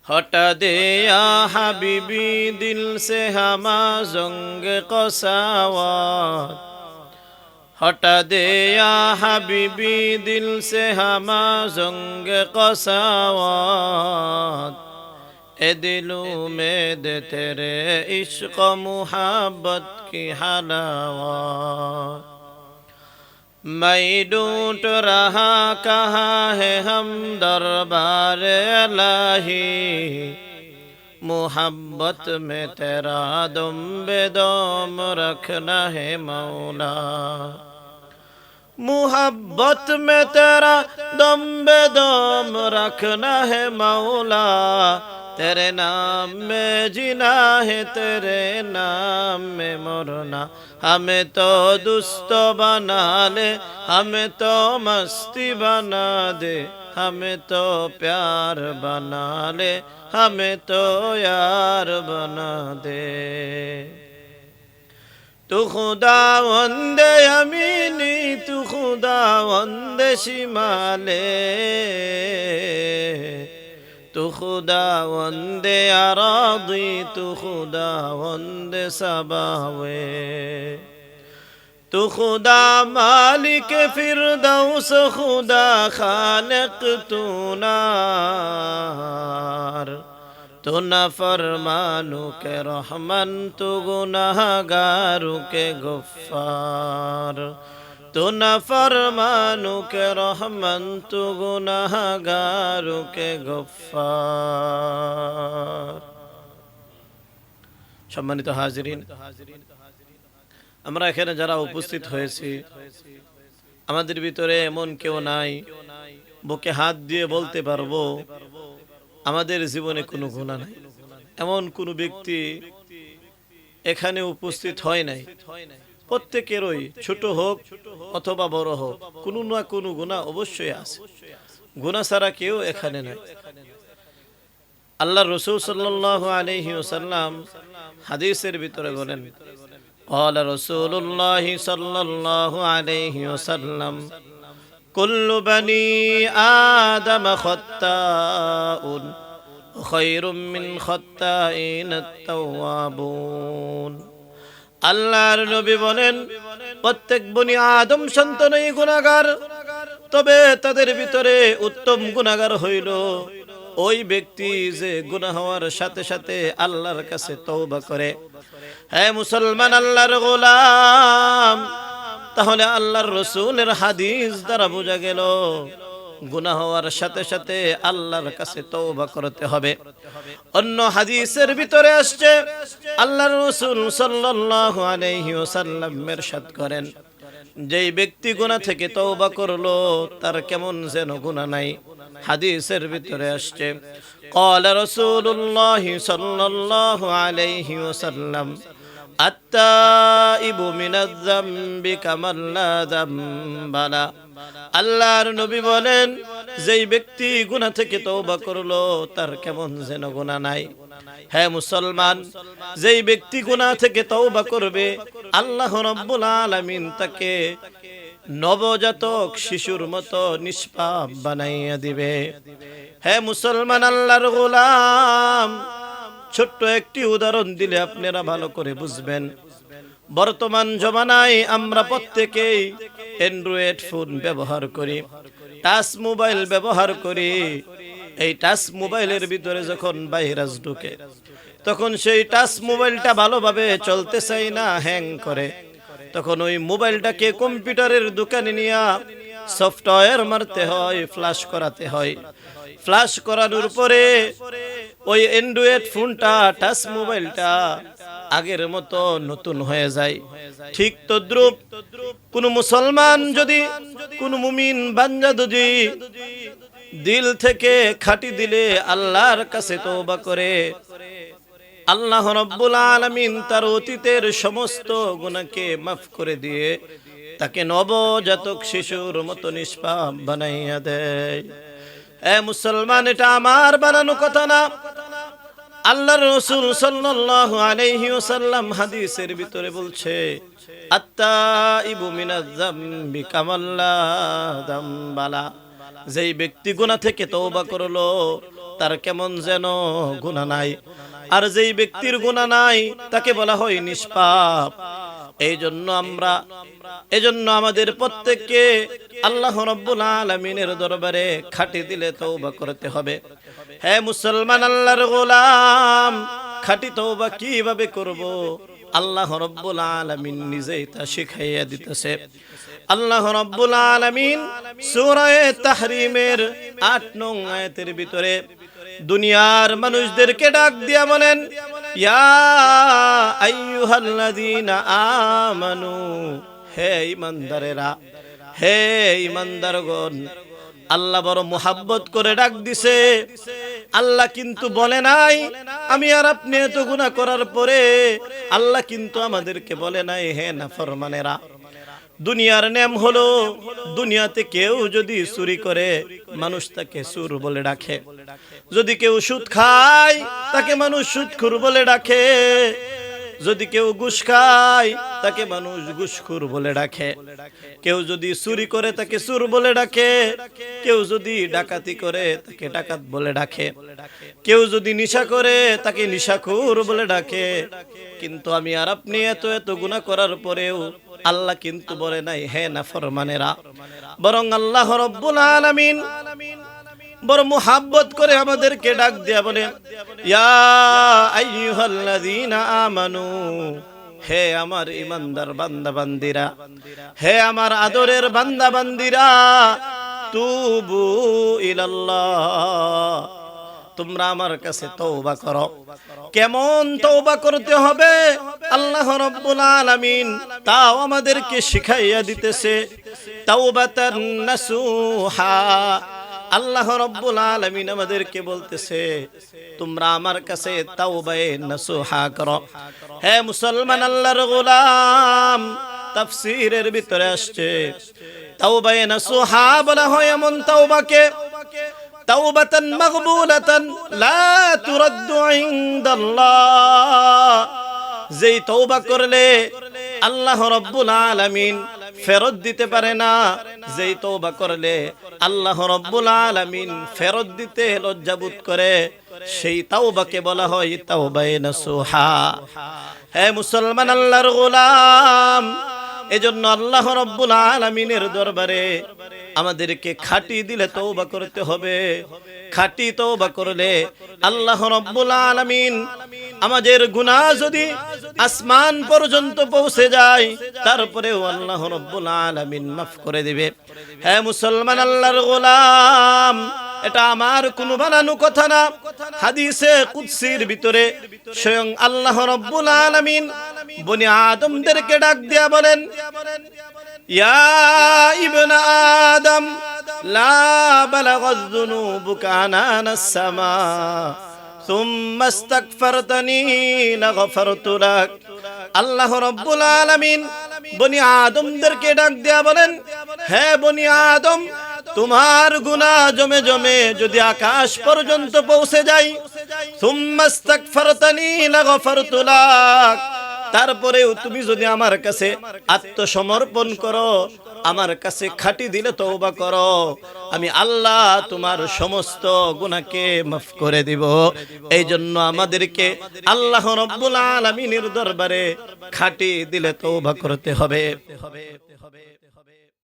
हटा दे या हबीबी दिल से हमा ज़ंग क़सावत, हटा दे या हबीबी दिल से हमा ज़ंग क़सावत। ए दिलों में दे तेरे इश्क़ मुहब्बत की हलावत। मैं ढूंढ रहा कहाँ है हम दरबार इलाही, मोहब्बत में तेरा दम बेदम रखना है मौला। मोहब्बत में तेरा दम बेदम रखना है मौला। तेरे नाम में जीना है, तेरे नाम में मरना। हमें तो दुस्त बना ले, हमें तो मस्ती बना दे, हमें तो प्यार बना ले, हमें तो यार बना दे। तू खुदावंद यमीनी, तू खुदावंद शिमाले, तू खुदावंद अरादी, तू खुदावंद सबावे। तू खुदा मालिक फिरदौस, खुदा खालिक तू नार। तू नफरमानू के रहमान, तू गुनाहगारू के गफ्फार। तू नफरमानू के रहमान, तू गुनाहगारू के गफ्फार। সম্মানিত হাজিরিন, আমরা এখানে যারা উপস্থিত হয়েছি, আমাদের ভিতরে এমন কেউ নাই বুকে হাত দিয়ে বলতে পারবো আমাদের জীবনে কোনো গুনাহ নাই। এমন কোনো ব্যক্তি এখানে উপস্থিত হয় নাই। প্রত্যেকেরই ছোট হোক অথবা বড় হোক, কোনো না কোনো গুনাহ অবশ্যই আছে। গুনাহ ছাড়া কেউ এখানে নাই। আল্লাহর রাসূল সাল্লাল্লাহু আলাইহি ওয়াসাল্লাম হাদিসের ভিতরে বলেন, قال رسول الله صلى الله عليه وسلم كل بني آدم خطاء خير من خطائين التوابون। আল্লাহর নবী বলেন, প্রত্যেক বনি আদম সন্তানই গুনাহগার, তবে তাদের ভিতরে উত্তম গুনাহগার হইল ওই ব্যক্তি যে গুনাহ হওয়ার সাথে সাথে আল্লাহর কাছে তওবা করে। হে মুসলমান, আল্লাহর গোলাম, তাহলে আল্লাহর রাসূলের হাদিস দ্বারা বোঝা গেল গুনাহ হওয়ার সাথে সাথে আল্লাহর কাছে তওবা করতে হবে। অন্য হাদিসের ভিতরে আসছে, আল্লাহর রাসূল সাল্লাল্লাহু আলাইহি ওয়াসাল্লাম ইরশাদ করেন, যেই ব্যক্তি গুনাহ থেকে তওবা করলো তার কেমন যেন গুনাহ নাই। হাদিসের ভিতরে আসছে, قال رسول الله صلى الله عليه وسلم التائب من الذنب كمن لا ذنب له। আল্লাহর নবী বলেন, যেই ব্যক্তি গুনাহ থেকে তওবা করলো তার কেমন যেন গুনাহ নাই। হ্যাঁ মুসলমান, যেই ব্যক্তি গুনাহ থেকে তওবা করবে আল্লাহ রাব্বুল আলামিন তাকে নবজাতক শিশুর মতো নিষ্পাপ বানাইয়া দিবে। হ্যাঁ মুসলমান, আল্লাহর গোলাম, ছোট্ট একটি উদাহরণ দিলে আপনারা ভালো করে বুঝবেন। বর্তমান জমানায় আমরা প্রত্যেকেই অ্যান্ড্রয়েড ফোন ব্যবহার করি, টাচ মোবাইল ব্যবহার করি। এই টাচ মোবাইলের ভিতরে যখন ভাইরাস ঢুকে, তখন সেই টাচ মোবাইলটা ভালোভাবে চলতে চায় না, হ্যাং করে। তখন ওই মোবাইলটাকে কম্পিউটারের দোকানে নিয়ে সফটওয়্যার মারতে হয়, ফ্ল্যাশ করাতে হয়। ফ্ল্যাশ করানোর পরে ওই অ্যান্ড্রয়েড ফোনটা, টাচ মোবাইলটা আগের মতো নতুন হয়ে যায়। ঠিক তদ্রূপ কোন মুসলমান যদি, কোন মুমিন বান্দা যদি দিল থেকে খাঁটি দিলে আল্লাহর কাছে তওবা করে, আল্লাহ রাব্বুল আলামিন তার অতীতের সমস্ত গুনাহকে মাফ করে দিয়ে তাকে নবজাতক শিশুর মতো নিষ্পাপ বানাইয়া দেয়। এ মুসলমান, এটা আমার বানানো কথা না। আল্লাহর রাসূল সাল্লাল্লাহু আলাইহি ওয়াসাল্লাম হাদিসের ভিতরে বলছে, আত্তাইবু মিনাজ যামবি কামাল্লা যামবালা। যেই ব্যক্তি গুনাহ থেকে তওবা করলো তার কেমন যেন গুনাহ নাই, আর যেই ব্যক্তির গুনাহ নাই তাকে বলা হয় নিষ্পাপ। এজন্য আমাদের প্রত্যেককে আল্লাহ রাব্বুল আলামিনের দরবারে খাঁটি দিলে তওবা করতে হবে। হে মুসলমান, আল্লাহর গোলাম, খাঁটি তওবা কিভাবে করব? আল্লাহ রাব্বুল আলামিন নিজেই তা শিখাইয়া দিতেছে। আল্লাহ রাব্বুল আলামিন সূরা তাহরিমের ৮ নং আয়াতের ভিতরে দুনিয়ার মানুষদেরকে ডাক দিয়া বলেন, ইয়া আইয়ুহাল্লাযীনা আমানু, হে ঈমানদারেরা, হে ঈমানদারগণ। আল্লাহ বড় মুহাব্বত করে ডাক দিছে। আল্লাহ কিন্তু বলে নাই আমি আর আপনি এত গুনাহ করার পরে আল্লাহ কিন্তু আমাদেরকে বলে নাই হে নাফরমানেরা। দুনিয়ার নেম হলো, দুনিয়াতে কেউ যদি চুরি করে মানুষ তাকে চোর বলে ডাকে, যদি কেউ সুদ খায় তাকে মানুষ সুদখোর বলে ডাকে, যদি কেউ ঘুষ খায় তাকে মানুষ ঘুষখোর বলে ডাকে, কেউ যদি চুরি করে তাকে চোর বলে ডাকে, কেউ যদি ডাকাতি করে তাকে ডাকাত বলে ডাকে, কেউ যদি নেশা করে তাকে নেশাখোর বলে ডাকে। কিন্তু আমি আর আপনি এত এত গুনাহ করার পরেও আল্লাহ কিন্তু বলে নাই হে নাফরমানেরা, বরং আল্লাহ রাব্বুল আলামিন বড় মুহাব্বত করে আমাদেরকে ডাক দিয়া বলে, ইয়া আইয়ুহাল্লাযীনা আমানু, হে আমার ঈমানদার বান্দা বান্দিরা, হে আমার আদরের বান্দা বান্দিরা, তুবু ইলাল্লাহ, তোমরা আমার কাছে তওবা করো। কেমন তওবা করতে হবে আল্লাহ রাব্বুল আলামিন তাও আমাদেরকে শিখাইয়া দিতেছে। তাওবাতান নাসুহা, আল্লাহ রাব্বুল আলামিন আমাদেরকে বলতেছে তোমরা আমার কাছে তাওবায়ে নাসুহা করো। হে মুসলমান, আল্লাহর গোলাম, তাফসীরের ভিতরে আসছে তাওবায়ে নাসুহা বলা হয় এমন তাওবাকে, তাওবাতান মাকবুলাতান লা তুরাদ্দু ইনদাল্লাহ, যেই তওবা করলে আল্লাহ রাব্বুল আলামিন ফেরত দিতে পারে না, যেই তওবা করলে আল্লাহ রাব্বুল আলামিন ফেরত দিতে লজ্জাবোধ করে, সেই তাওবাকে বলা হয় তাওবায়ে নাসুহা। হে মুসলমান, আল্লাহর গোলাম, এজন্য আল্লাহ রাব্বুল আলামিনের দরবারে আমাদেরকে খাঁটি দিলে তওবা করতে হবে। খাঁটি তওবা করলে আল্লাহ রাব্বুল আলামিন আমাদের গুনাহ যদি আসমান পর্যন্ত পৌঁছে যায় তারপরেও আল্লাহ রাব্বুল আলামিন মাফ করে দিবে। হে মুসলমান, আল্লাহর গোলাম, এটা আমার কোনো বানানো কথা না। হাদিসে কুদসির ভিতরে স্বয়ং আল্লাহ রাব্বুল আলামিন বনি আদমদেরকে ডাক দিয়া বলেন, ইয়া ইবনা আদম লা বালাগায যুনুবুকা আনানাস সামা সুম্মা ইস্তাগফারতানি লাগফারতু লাক। আল্লাহ রাব্বুল আলামিন বনি আদমদেরকে ডাক দিয়া বলেন, হে বনি আদম, তোমার গুনাহ জমে জমে যদি আকাশ পর্যন্ত পৌঁছে যায়, সুম্মা ইস্তাগফারতানি লাগফারতু লাক, তারপরেও তুমি যদি আমার কাছে আত্মসমর্পণ করো, আমার কাছে খাঁটি দিলে তওবা করো, আমি আল্লাহ তোমার সমস্ত গুনাহকে মাফ করে দিব। এই জন্য আমাদেরকে আল্লাহ রাব্বুল আলামিনের দরবারে খাঁটি দিলে তওবা করতে হবে।